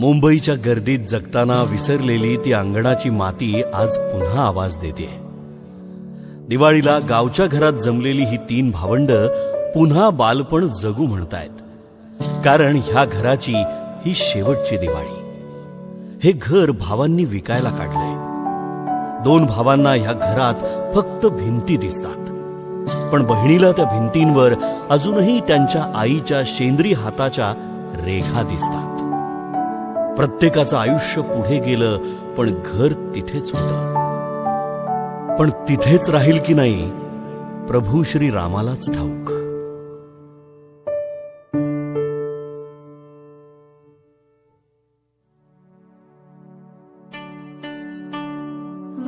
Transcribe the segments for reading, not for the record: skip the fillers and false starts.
मुंबईच्या गर्दीत जगताना विसरलेली ती अंगणाची माती आज पुन्हा आवाज देते। दिवाळीला गावच्या घरात जमलेली ही 3 भावंड पुन्हा बालपण जगू म्हणतायत, कारण ह्या घराची ही शेवटची दिवाळी। हे घर भावांनी विकायला काढलंय। 2 भावांना ह्या घरात फक्त भिंती दिसतात, पण बहिणीला त्या भिंतींवर अजूनही त्यांच्या आईच्या शेंद्री हाताच्या रेखा दिसतात। प्रत्येकाचं आयुष्य पुढे गेलं, पण घर तिथेच होतं। पण तिथेच राहील की नाही, प्रभू श्री रामालाच ठाऊक।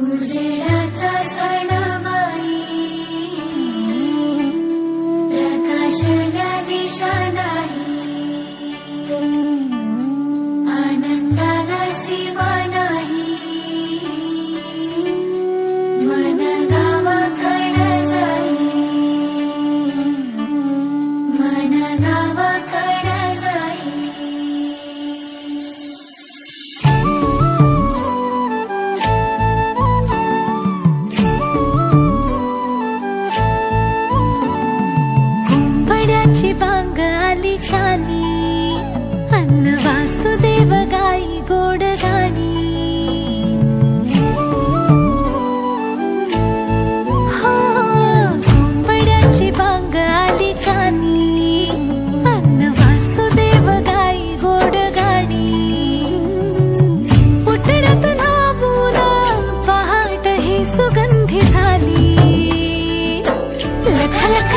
उजेडाचा सणाबाई, प्रकाशला दिशा नाही, आनंदाला सीमा नाही, मन गावाकडं जाई, मन गावाकडं जाई। कुंपणाची बांग आली खाली, अन्न वासुदेव गाई गोड गाणी। हो, कुंपणाची बांग आली खाली, अन्न वासुदेव गाई गोड गाणी। उठण्यात नावून पहाट ही सुगंधी झाली, लख लख